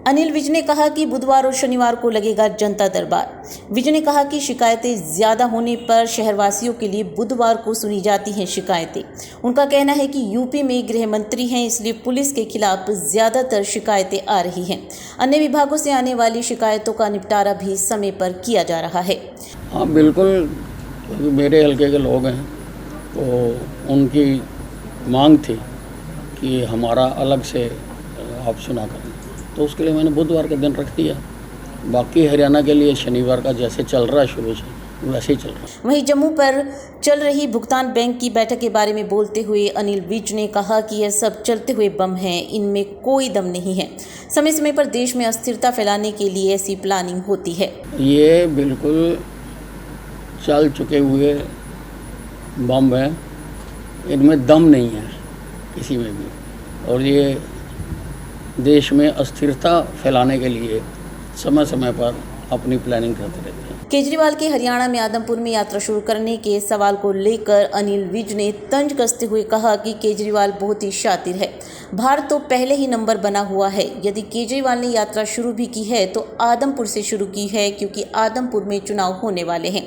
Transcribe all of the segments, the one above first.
अनिल विज ने कहा कि बुधवार और शनिवार को लगेगा जनता दरबार। विज ने कहा कि शिकायतें ज़्यादा होने पर शहरवासियों के लिए बुधवार को सुनी जाती हैं शिकायतें। उनका कहना है कि यूपी में गृह मंत्री हैं, इसलिए पुलिस के खिलाफ ज़्यादातर शिकायतें आ रही हैं। अन्य विभागों से आने वाली शिकायतों का निपटारा भी समय पर किया जा रहा है। हाँ बिल्कुल, मेरे हल्के के लोग हैं तो उनकी मांग थी कि हमारा अलग से आप सुना करें, तो उसके लिए मैंने बुधवार का दिन रख दिया। बाकी हरियाणा के लिए शनिवार का जैसे चल रहा है शुरू से वैसे ही चल रहा है। वहीं जम्मू पर चल रही भुगतान बैंक की बैठक के बारे में बोलते हुए अनिल विज ने कहा कि यह सब चलते हुए बम हैं, इनमें कोई दम नहीं है। समय समय पर देश में अस्थिरता फैलाने के लिए ऐसी प्लानिंग होती है। ये बिल्कुल चल चुके हुए बम हैं, इनमें दम नहीं है किसी में भी, और ये देश में अस्थिरता फैलाने के लिए समय समय पर अपनी प्लानिंग करते रहते हैं। केजरीवाल के हरियाणा में आदमपुर में यात्रा शुरू करने के सवाल को लेकर अनिल विज ने तंज कसते हुए कहा कि केजरीवाल बहुत ही शातिर है। भारत तो पहले ही नंबर बना हुआ है। यदि केजरीवाल ने यात्रा शुरू भी की है तो आदमपुर से शुरू की है, क्योंकि आदमपुर में चुनाव होने वाले हैं।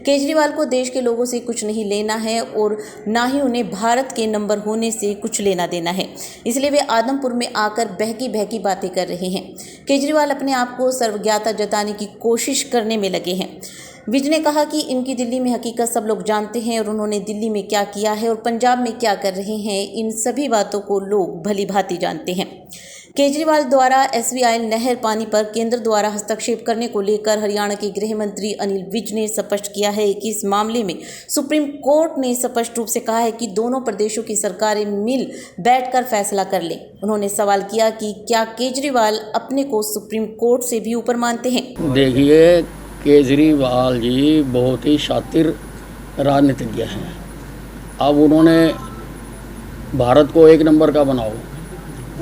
केजरीवाल को देश के लोगों से कुछ नहीं लेना है और ना ही उन्हें भारत के नंबर होने से कुछ लेना देना है, इसलिए वे आदमपुर में आकर बहकी बहकी बातें कर रहे हैं। केजरीवाल अपने आप को सर्वज्ञता जताने की कोशिश करने में लगे हैं। विज ने कहा कि इनकी दिल्ली में हकीकत सब लोग जानते हैं और उन्होंने दिल्ली में क्या किया है और पंजाब में क्या कर रहे हैं, इन सभी बातों को लोग भली भांति जानते हैं। केजरीवाल द्वारा SVI नहर पानी पर केंद्र द्वारा हस्तक्षेप करने को लेकर हरियाणा के गृह मंत्री अनिल विज ने स्पष्ट किया है कि इस मामले में सुप्रीम कोर्ट ने स्पष्ट रूप से कहा है कि दोनों प्रदेशों की सरकारें मिल बैठकर फैसला कर लें। उन्होंने सवाल किया कि क्या केजरीवाल अपने को सुप्रीम कोर्ट से भी ऊपर मानते हैं। देखिए, केजरीवाल जी बहुत ही शातिर राजनीतिज्ञ हैं। अब उन्होंने भारत को एक नंबर का बनाओ,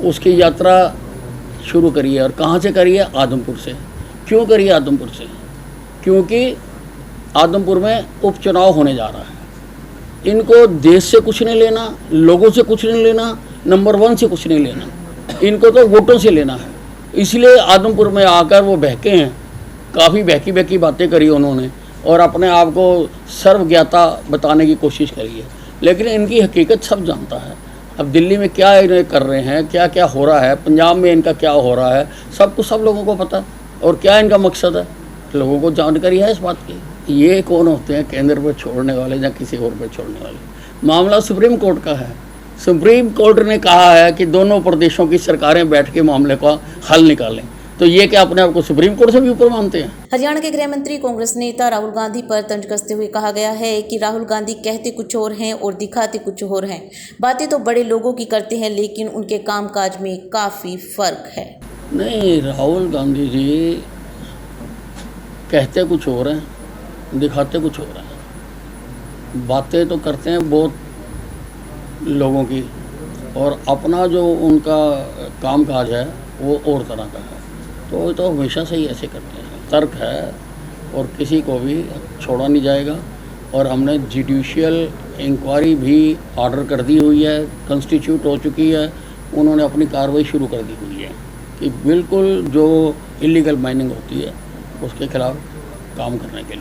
उसकी यात्रा शुरू करी है। और कहाँ से करी है? आदमपुर से। क्यों करी है आदमपुर से? क्योंकि आदमपुर में उपचुनाव होने जा रहा है। इनको देश से कुछ नहीं लेना, लोगों से कुछ नहीं लेना, नंबर 1 से कुछ नहीं लेना, इनको तो वोटों से लेना है। इसलिए आदमपुर में आकर वो बहके हैं, काफ़ी बहकी बहकी बातें करी उन्होंने और अपने आप को सर्वज्ञता बताने की कोशिश करी है। लेकिन इनकी हकीकत सब जानता है। अब दिल्ली में क्या इन्हें कर रहे हैं, क्या क्या हो रहा है, पंजाब में इनका क्या हो रहा है, सब कुछ सब लोगों को पता है। और क्या इनका मकसद है, लोगों को जानकारी है इस बात की। ये कौन होते हैं केंद्र पर छोड़ने वाले या किसी और पर छोड़ने वाले? मामला सुप्रीम कोर्ट का है। सुप्रीम कोर्ट ने कहा है कि दोनों प्रदेशों की सरकारें बैठ के मामले का हल निकालें, तो ये क्या अपने आप को सुप्रीम कोर्ट से भी ऊपर मानते हैं? हरियाणा के गृह मंत्री कांग्रेस नेता राहुल गांधी पर तंज कसते हुए कहा गया है कि राहुल गांधी कहते कुछ और हैं और दिखाते कुछ और हैं। बातें तो बड़े लोगों की करते हैं, लेकिन उनके कामकाज में काफ़ी फर्क है। नहीं, राहुल गांधी जी कहते कुछ और हैं, दिखाते कुछ और हैं। बातें तो करते हैं बहुत लोगों की, और अपना जो उनका कामकाज है वो और तरह का है। तो तो हमेशा से ही ऐसे करते हैं। तर्क है और किसी को भी छोड़ा नहीं जाएगा। और हमने जुडिशियल इंक्वायरी भी ऑर्डर कर दी हुई है, कंस्टिट्यूट हो चुकी है। उन्होंने अपनी कार्रवाई शुरू कर दी हुई है कि बिल्कुल जो इलीगल माइनिंग होती है उसके खिलाफ काम करने के लिए।